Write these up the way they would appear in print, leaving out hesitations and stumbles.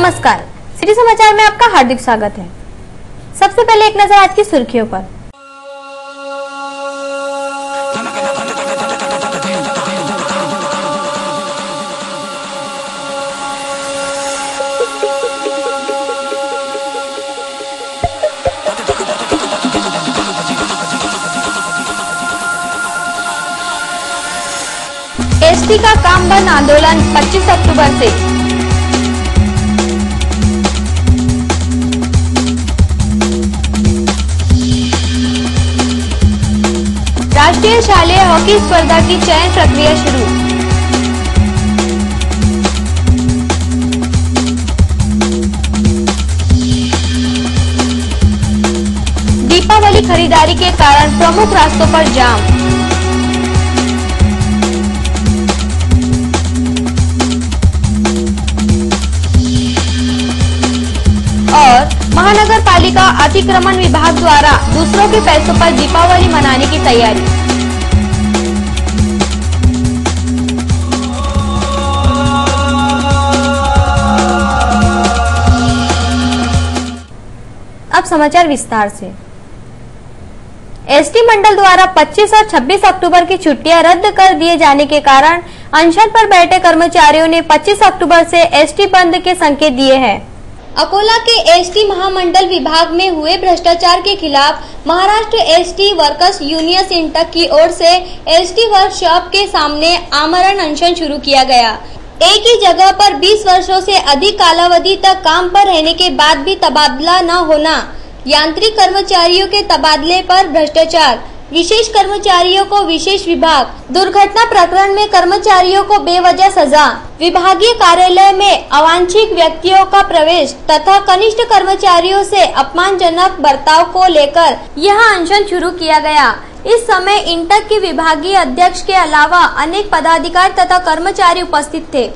नमस्कार, सिटी समाचार में आपका हार्दिक स्वागत है। सबसे पहले एक नजर आज की सुर्खियों पर। एसटी का काम बंद आंदोलन 25 अक्टूबर से। राष्ट्रीय शालेय हॉकी स्पर्धा की चयन प्रक्रिया शुरू। दीपावली खरीदारी के कारण प्रमुख रास्तों पर जाम। और महानगर पालिका अतिक्रमण विभाग द्वारा दूसरों के पैसों पर दीपावली मनाने की तैयारी। अब समाचार विस्तार से। एसटी मंडल द्वारा 25 और 26 अक्टूबर की छुट्टियां रद्द कर दिए जाने के कारण अनशन पर बैठे कर्मचारियों ने 25 अक्टूबर से एसटी बंद के संकेत दिए हैं। अकोला के एसटी महामंडल विभाग में हुए भ्रष्टाचार के खिलाफ Maharashtra ST workers union INTUC की ओर से एसटी वर्कशॉप के सामने आमरण अनशन शुरू किया गया। एक ही जगह पर 20 वर्षों से अधिक कालावधि तक काम पर रहने के बाद भी तबादला न होना, यांत्रिक कर्मचारियों के तबादले पर भ्रष्टाचार, विशेष कर्मचारियों को विशेष विभाग, दुर्घटना प्रकरण में कर्मचारियों को बेवजह सजा, विभागीय कार्यालय में अवांछित व्यक्तियों का प्रवेश तथा कनिष्ठ कर्मचारियों से अपमानजनक बर्ताव को लेकर यह अनशन शुरू किया गया। इस समय इंटक के विभागीय अध्यक्ष के अलावा अनेक पदाधिकारी तथा कर्मचारी उपस्थित थे।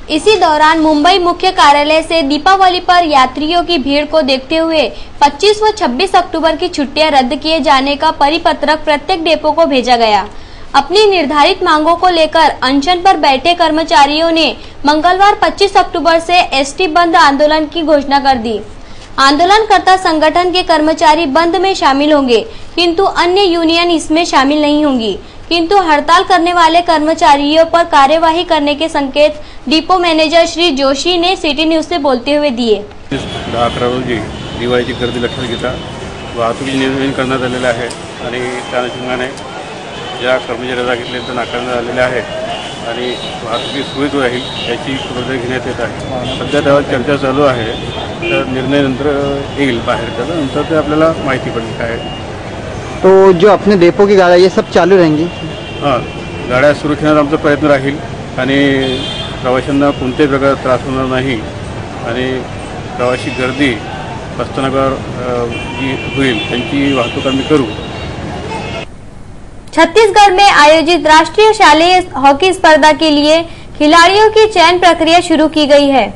इसी दौरान मुंबई मुख्य कार्यालय से दीपावली पर यात्रियों की भीड़ को देखते हुए 25 व 26 अक्टूबर की छुट्टियां रद्द किए जाने का परिपत्रक प्रत्येक डिपो को भेजा गया। अपनी निर्धारित मांगों को लेकर अनशन पर बैठे कर्मचारियों ने मंगलवार 25 अक्टूबर से एसटी बंद आंदोलन की घोषणा कर दी। आंदोलनकर्ता संगठन के कर्मचारी बंद में शामिल होंगे, किंतु अन्य यूनियन इसमें शामिल नहीं होंगी। किंतु हड़ताल करने वाले कर्मचारियों पर कार्यवाही करने के संकेत डिपो मैनेजर श्री जोशी ने सिटी न्यूज से बोलते हुए दिए। 11 रोजी दिवाळीची गर्दी लक्षात घेता वाहतूक नियोजन करण्यात आलेलं आहे आणि त्या अनुषंगाने ज्या कर्मचारी जागेतले ते नाकारण्यात आलेले आहे आणि वाहतुकी सुरळीत राहील याची खबरदारी घेण्यात येत आहे। सध्या त्यावर चर्चा चालू आहे, तर निर्णय नंतर येईल बाहेर, त्यानंतर ते आपल्याला माहिती पडेल काय। तो जो अपने डेपो की गाड्या ये सब चालू रहेंगी? हां, गाड्या सुरू ठेवण्याचा आमचा प्रयत्न राहील आणि प्रवाशांना कोणत्याही प्रकारचा त्रास होणार नाही आणि प्रवासी गर्दी बसस्थानकावर जी होईल त्यांची वाहतूक आम्ही करू। छत्तीसगढ़ में आयोजित राष्ट्रीय शालेय हॉकी स्पर्धा के लिए खिलाड़ियों की चयन प्रक्रिया शुरू की गई है।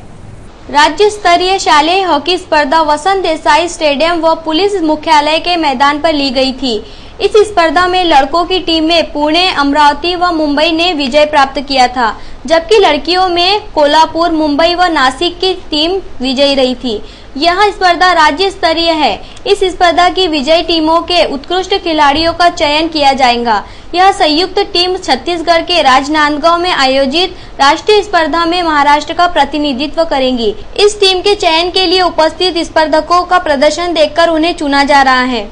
राज्य स्तरीय शालेय हॉकी स्पर्धा वसंत देसाई स्टेडियम व पुलिस मुख्यालय के मैदान पर ली गई थी। इस स्पर्धा में लड़कों की टीम में पुणे, अमरावती व मुंबई ने विजय प्राप्त किया था, जबकि लड़कियों में कोल्हापुर, मुंबई व नासिक की टीम विजयी रही थी। यह स्पर्धा राज्य स्तरीय है। इस स्पर्धा की विजयी टीमों के उत्कृष्ट खिलाड़ियों का चयन किया जाएगा। यह संयुक्त टीम छत्तीसगढ़ के राजनांदगांव में आयोजित राष्ट्रीय स्पर्धा में महाराष्ट्र का प्रतिनिधित्व करेंगी। इस टीम के चयन के लिए उपस्थित स्पर्धकों का प्रदर्शन देखकर उन्हें चुना जा रहा है।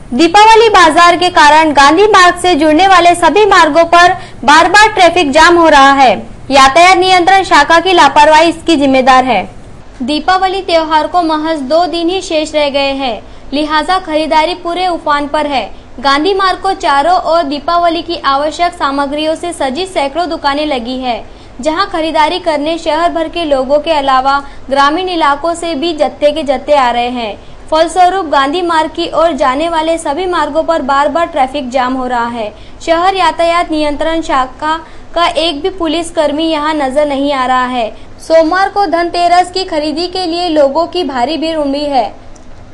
दीपावली बाजार के कारण गांधी मार्ग से जुड़ने वाले सभी मार्गों पर बार बार ट्रैफिक जाम हो रहा है। यातायात नियंत्रण शाखा की लापरवाही इसकी जिम्मेदार है। दीपावली त्योहार को महज 2 दिन ही शेष रह गए हैं, लिहाजा खरीदारी पूरे उफान पर है। गांधी मार्ग को चारों ओर दीपावली की आवश्यक सामग्रियों से सजी सैकड़ों दुकानें लगी है, जहां खरीदारी करने शहर भर के लोगों के अलावा ग्रामीण इलाकों से भी जत्थे के जत्थे आ रहे हैं। फलस्वरूप गांधी मार्ग की ओर जाने वाले सभी मार्गों पर बार बार ट्रैफिक जाम हो रहा है। शहर यातायात नियंत्रण शाखा का एक भी पुलिस कर्मी यहाँ नजर नहीं आ रहा है। सोमवार को धनतेरस की खरीदी के लिए लोगों की भारी भीड़ उमड़ी है।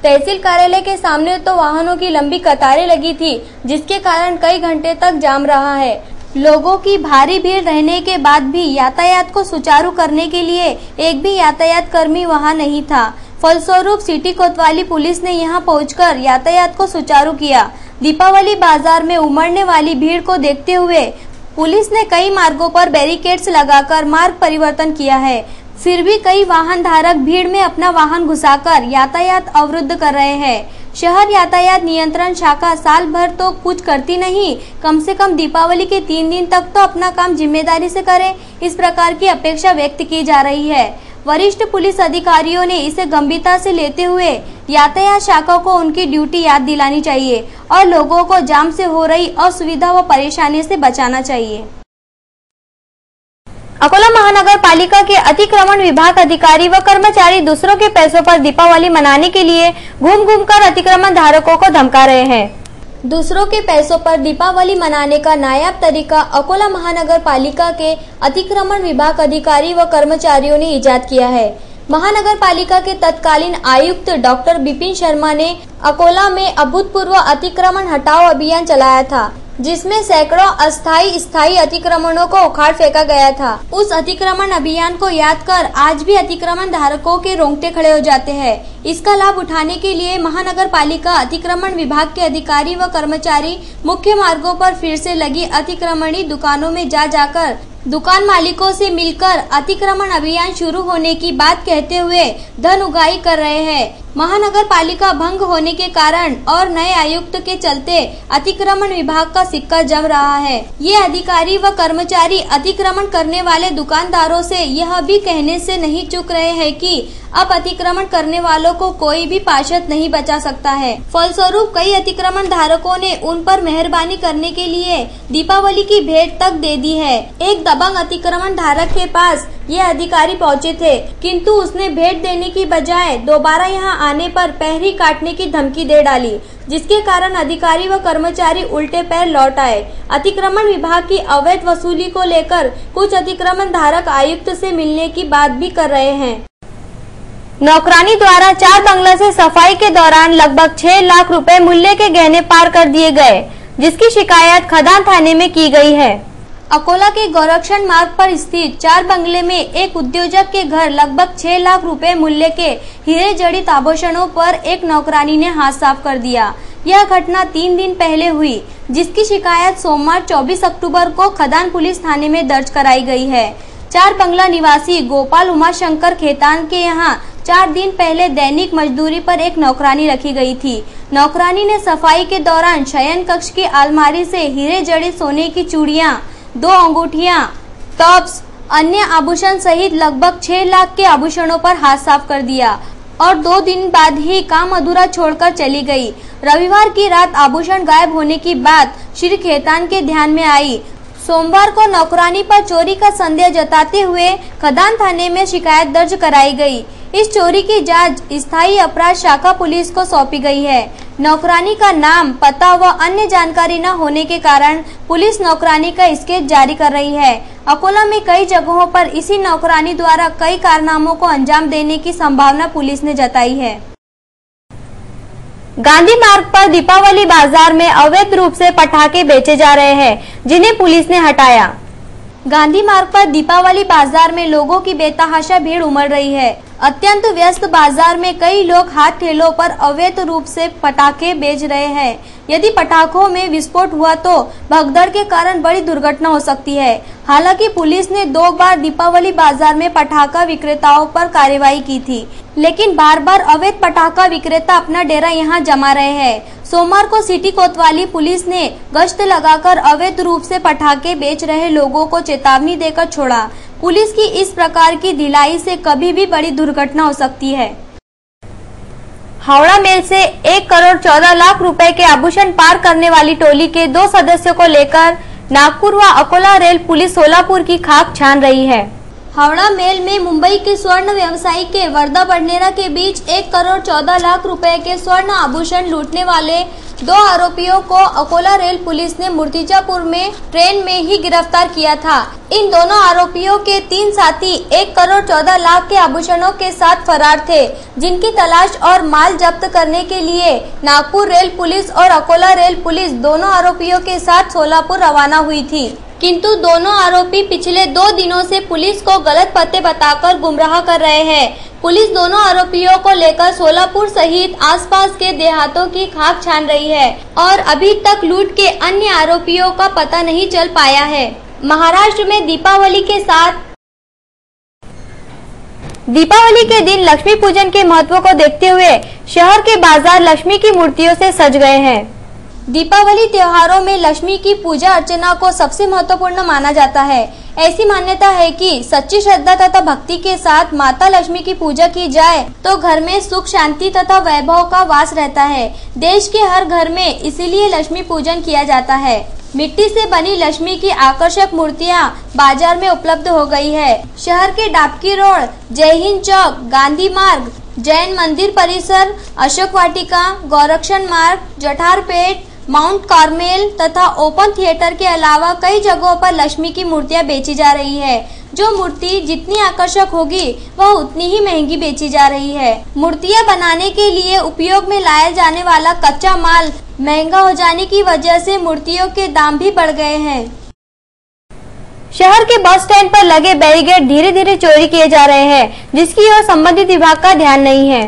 तहसील कार्यालय के सामने तो वाहनों की लंबी कतारें लगी थी, जिसके कारण कई घंटे तक जाम रहा है। लोगों की भारी भीड़ रहने के बाद भी यातायात को सुचारू करने के लिए एक भी यातायात कर्मी वहां नहीं था। फलस्वरूप सिटी कोतवाली पुलिस ने यहां पहुंचकर यातायात को सुचारू किया। दीपावली बाजार में उमड़ने वाली भीड़ को देखते हुए पुलिस ने कई मार्गों पर बैरिकेड्स लगाकर मार्ग परिवर्तन किया है। फिर भी कई वाहन धारक भीड़ में अपना वाहन घुसाकर यातायात अवरुद्ध कर रहे हैं। शहर यातायात नियंत्रण शाखा साल भर तो कुछ करती नहीं, कम से कम दीपावली के 3 दिन तक तो अपना काम जिम्मेदारी से करे, इस प्रकार की अपेक्षा व्यक्त की जा रही है। वरिष्ठ पुलिस अधिकारियों ने इसे गंभीरता से लेते हुए यातायात शाखा को उनकी ड्यूटी याद दिलानी चाहिए और लोगों को जाम से हो रही असुविधा व परेशानी से बचाना चाहिए। अकोला महानगर पालिका के अतिक्रमण विभाग अधिकारी व कर्मचारी दूसरों के पैसों पर दीपावली मनाने के लिए घूम घूम कर अतिक्रमण धारकों को धमका रहे हैं। दूसरों के पैसों पर दीपावली मनाने का नायाब तरीका अकोला महानगर पालिका के अतिक्रमण विभाग अधिकारी व कर्मचारियों ने इजाद किया है। महानगर पालिका के तत्कालीन आयुक्त डॉक्टर बिपिन शर्मा ने अकोला में अभूतपूर्व अतिक्रमण हटाओ अभियान चलाया था, जिसमें सैकड़ों अस्थायी स्थायी अतिक्रमणों को उखाड़ फेंका गया था। उस अतिक्रमण अभियान को याद कर आज भी अतिक्रमण धारकों के रोंगटे खड़े हो जाते हैं। इसका लाभ उठाने के लिए महानगर पालिका अतिक्रमण विभाग के अधिकारी व कर्मचारी मुख्य मार्गों पर फिर से लगी अतिक्रमणी दुकानों में जाकर दुकान मालिकों से मिलकर अतिक्रमण अभियान शुरू होने की बात कहते हुए धन उगाही कर रहे हैं। महानगर पालिका भंग होने के कारण और नए आयुक्त के चलते अतिक्रमण विभाग का सिक्का जम रहा है। ये अधिकारी व कर्मचारी अतिक्रमण करने वाले दुकानदारों से यह भी कहने से नहीं चूक रहे हैं कि अब अतिक्रमण करने वालों को कोई भी पार्षद नहीं बचा सकता है। फलस्वरूप कई अतिक्रमण धारकों ने उन पर मेहरबानी करने के लिए दीपावली की भेंट तक दे दी है। एक दबंग अतिक्रमण धारक के पास ये अधिकारी पहुंचे थे, किंतु उसने भेंट देने की बजाय दोबारा यहां आने पर पहरी काटने की धमकी दे डाली, जिसके कारण अधिकारी व कर्मचारी उल्टे पैर लौट आए। अतिक्रमण विभाग की अवैध वसूली को लेकर कुछ अतिक्रमण धारक आयुक्त से मिलने की बात भी कर रहे हैं। नौकरानी द्वारा 4 बंगला से सफाई के दौरान लगभग 6 लाख रुपए मूल्य के गहने पार कर दिए गए, जिसकी शिकायत खदान थाने में की गई है। अकोला के गोरक्षण मार्ग पर स्थित 4 बंगले में एक उद्योजक के घर लगभग 6 लाख रुपए मूल्य के हीरे जड़ित आभूषणों पर एक नौकरानी ने हाथ साफ कर दिया। यह घटना 3 दिन पहले हुई, जिसकी शिकायत सोमवार 24 अक्टूबर को खदान पुलिस थाने में दर्ज कराई गई है। 4 बंगला निवासी गोपाल उमाशंकर खेतान के यहाँ 4 दिन पहले दैनिक मजदूरी पर एक नौकरानी रखी गई थी। नौकरानी ने सफाई के दौरान शयन कक्ष की अलमारी से हीरे जड़ित सोने की चूड़ियां, 2 अंगूठियां, टॉप्स, अन्य आभूषण सहित लगभग 6 लाख के आभूषणों पर हाथ साफ कर दिया और 2 दिन बाद ही काम अधूरा छोड़कर चली गई। रविवार की रात आभूषण गायब होने की बात श्री खेतान के ध्यान में आई। सोमवार को नौकरानी पर चोरी का संदेह जताते हुए खदान थाने में शिकायत दर्ज कराई गई। इस चोरी की जांच स्थायी अपराध शाखा पुलिस को सौंपी गई है। नौकरानी का नाम, पता व अन्य जानकारी न होने के कारण पुलिस नौकरानी का स्केच जारी कर रही है। अकोला में कई जगहों पर इसी नौकरानी द्वारा कई कारनामों को अंजाम देने की संभावना पुलिस ने जताई है। गांधी मार्ग पर दीपावली बाजार में अवैध रूप से पटाखे बेचे जा रहे हैं, जिन्हें पुलिस ने हटाया। गांधी मार्ग पर दीपावली बाजार में लोगों की बेतहाशा भीड़ उमड़ रही है। अत्यंत व्यस्त बाजार में कई लोग हाथ ठेलों पर अवैध रूप से पटाखे बेच रहे हैं। यदि पटाखों में विस्फोट हुआ तो भगदड़ के कारण बड़ी दुर्घटना हो सकती है। हालांकि पुलिस ने 2 बार दीपावली बाजार में पटाखा विक्रेताओं पर कार्रवाई की थी, लेकिन बार बार अवैध पटाखा विक्रेता अपना डेरा यहां जमा रहे हैं। सोमवार को सिटी कोतवाली पुलिस ने गश्त लगाकर अवैध रूप से पटाखे बेच रहे लोगों को चेतावनी देकर छोड़ा। पुलिस की इस प्रकार की ढिलाई से कभी भी बड़ी दुर्घटना हो सकती है। हावड़ा मेल से 1 करोड़ 14 लाख रुपए के आभूषण पार करने वाली टोली के 2 सदस्यों को लेकर नागपुर व अकोला रेल पुलिस सोलापुर की खाक छान रही है। हावड़ा मेल में मुंबई के स्वर्ण व्यवसायी के वर्दा बडनेरा के बीच 1 करोड़ 14 लाख रुपए के स्वर्ण आभूषण लूटने वाले 2 आरोपियों को अकोला रेल पुलिस ने मूर्तिजापुर में ट्रेन में ही गिरफ्तार किया था। इन दोनों आरोपियों के 3 साथी 1 करोड़ 14 लाख के आभूषणों के साथ फरार थे, जिनकी तलाश और माल जब्त करने के लिए नागपुर रेल पुलिस और अकोला रेल पुलिस दोनों आरोपियों के साथ सोलापुर रवाना हुई थी। किंतु दोनों आरोपी पिछले 2 दिनों से पुलिस को गलत पते बताकर गुमराह कर रहे हैं। पुलिस दोनों आरोपियों को लेकर सोलापुर सहित आसपास के देहातों की खाक छान रही है और अभी तक लूट के अन्य आरोपियों का पता नहीं चल पाया है। महाराष्ट्र में दीपावली के दिन लक्ष्मी पूजन के महत्व को देखते हुए शहर के बाजार लक्ष्मी की मूर्तियों से सज गए हैं। दीपावली त्योहारों में लक्ष्मी की पूजा अर्चना को सबसे महत्वपूर्ण माना जाता है। ऐसी मान्यता है कि सच्ची श्रद्धा तथा भक्ति के साथ माता लक्ष्मी की पूजा की जाए तो घर में सुख शांति तथा वैभव का वास रहता है। देश के हर घर में इसीलिए लक्ष्मी पूजन किया जाता है। मिट्टी से बनी लक्ष्मी की आकर्षक मूर्तियां बाजार में उपलब्ध हो गई है। शहर के डाबकी रोड, जय हिंद चौक, गांधी मार्ग, जैन मंदिर परिसर, अशोक वाटिका, गोरक्षण मार्ग, जठारपेट, माउंट कार्मेल तथा ओपन थिएटर के अलावा कई जगहों पर लक्ष्मी की मूर्तियां बेची जा रही है। जो मूर्ति जितनी आकर्षक होगी वह उतनी ही महंगी बेची जा रही है। मूर्तियां बनाने के लिए उपयोग में लाया जाने वाला कच्चा माल महंगा हो जाने की वजह से मूर्तियों के दाम भी बढ़ गए हैं। शहर के बस स्टैंड पर लगे बैरिकेड धीरे धीरे चोरी किए जा रहे हैं, जिसकी ओर संबंधित विभाग का ध्यान नहीं है।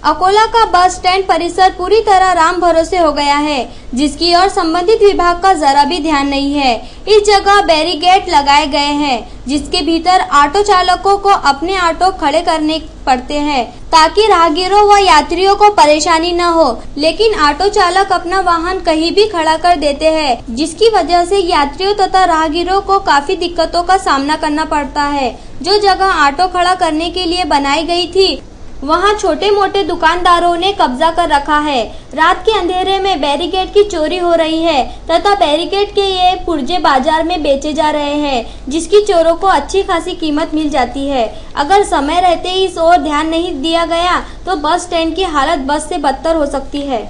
अकोला का बस स्टैंड परिसर पूरी तरह राम भरोसे हो गया है, जिसकी ओर संबंधित विभाग का जरा भी ध्यान नहीं है। इस जगह बैरिकेड लगाए गए हैं, जिसके भीतर ऑटो चालकों को अपने ऑटो खड़े करने पड़ते हैं ताकि राहगीरों व यात्रियों को परेशानी न हो, लेकिन ऑटो चालक अपना वाहन कहीं भी खड़ा कर देते हैं, जिसकी वजह से यात्रियों तथा राहगीरों को काफी दिक्कतों का सामना करना पड़ता है। जो जगह ऑटो खड़ा करने के लिए बनाई गई थी वहां छोटे मोटे दुकानदारों ने कब्जा कर रखा है। रात के अंधेरे में बैरिकेड की चोरी हो रही है तथा बैरिकेड के ये पुर्जे बाजार में बेचे जा रहे हैं, जिसकी चोरों को अच्छी खासी कीमत मिल जाती है। अगर समय रहते ही इस ओर ध्यान नहीं दिया गया तो बस स्टैंड की हालत बस से बदतर हो सकती है।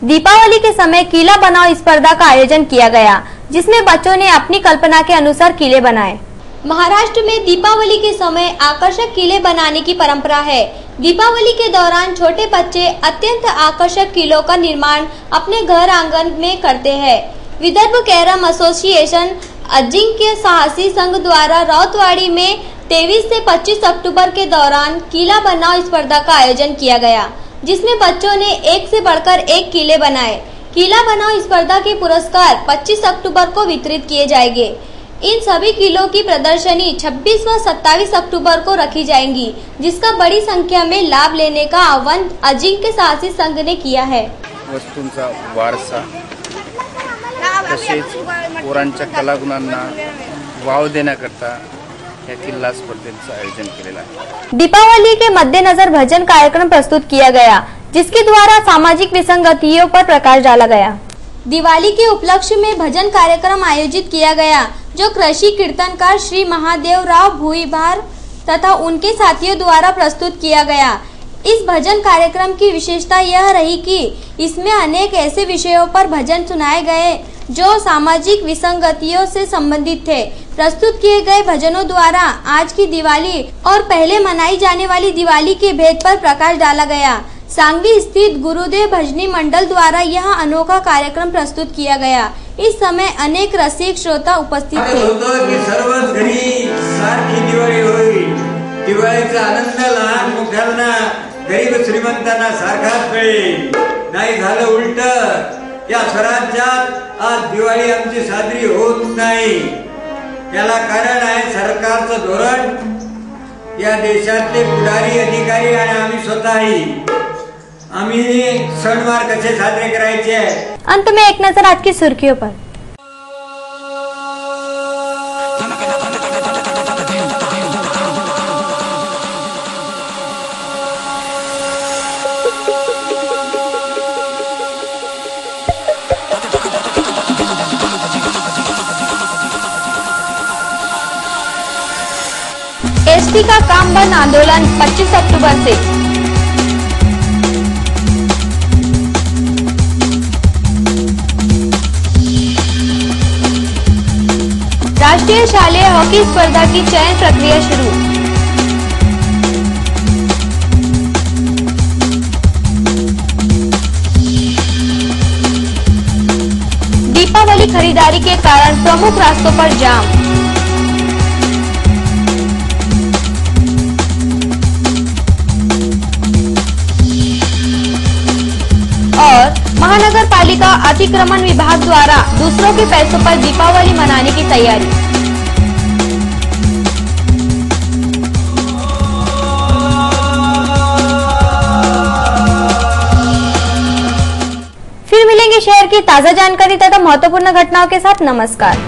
दीपावली के समय किला बनाओ स्पर्धा का आयोजन किया गया, जिसमें बच्चों ने अपनी कल्पना के अनुसार किले बनाए। महाराष्ट्र में दीपावली के समय आकर्षक किले बनाने की परंपरा है। दीपावली के दौरान छोटे बच्चे अत्यंत आकर्षक किलों का निर्माण अपने घर आंगन में करते हैं। विदर्भ कैरम एसोसिएशन अजिंक्य साहसी संघ द्वारा राउतवाड़ी में 23 से 25 अक्टूबर के दौरान किला बनाओ स्पर्धा का आयोजन किया गया, जिसमें बच्चों ने एक से बढ़कर एक किले बनाए। किला बनाओ स्पर्धा के पुरस्कार 25 अक्टूबर को वितरित किए जाएंगे। इन सभी किलों की प्रदर्शनी 26 व 27 अक्टूबर को रखी जाएंगी, जिसका बड़ी संख्या में लाभ लेने का आह्वान अजिंक्य साहसी संघ ने किया है। वस्तूंचा वारसा तसेच पोरांच्या कलागुणांना वाव देण्याकरता या किल्ला स्पर्धेचं आयोजन केलेलं आहे। दीपावली के मद्देनजर भजन कार्यक्रम प्रस्तुत किया गया, जिसके द्वारा सामाजिक विसंगतियों पर प्रकाश डाला गया। दिवाली के उपलक्ष्य में भजन कार्यक्रम आयोजित किया गया, जो कृषि कीर्तनकार श्री महादेव राव भुईभार तथा उनके साथियों द्वारा प्रस्तुत किया गया। इस भजन कार्यक्रम की विशेषता यह रही कि इसमें अनेक ऐसे विषयों पर भजन सुनाए गए जो सामाजिक विसंगतियों से संबंधित थे। प्रस्तुत किए गए भजनों द्वारा आज की दिवाली और पहले मनाई जाने वाली दिवाली के भेद पर प्रकाश डाला गया। सांगवी स्थित गुरुदेव भजनी मंडल द्वारा यह अनोखा कार्यक्रम प्रस्तुत किया गया। इस समय अनेक रसिक श्रोता उपस्थित थे। सर्वच घरी सारखी दिवाळी होईल, दिवाळीचा आनंद लहान मोठ्यांना गरीब श्रीमंतांना सारखाच मिळेल, नाही झालं उलट। या स्वराज्यात आज दिवाळी आमची साजरी होत नाही, याला कारण आहे सरकारचं धोरण, या देशातले पुढारी अधिकारी आणि आम्ही स्वतःही आम्ही सणवार कसे साजरे करायचे। अंत में एक नजर आज की सुर्खियों पर। एसटी का काम बंद आंदोलन 25 अक्टूबर से। राष्ट्रीय शालेय हॉकी स्पर्धा की चयन प्रक्रिया शुरू। दीपावली खरीदारी के कारण प्रमुख रास्तों पर जाम। और महानगर पालिका अतिक्रमण विभाग द्वारा दूसरों के पैसों पर दीपावली मनाने की तैयारी। फिर मिलेंगे शहर की ताजा जानकारी तथा महत्वपूर्ण घटनाओं के साथ। नमस्कार।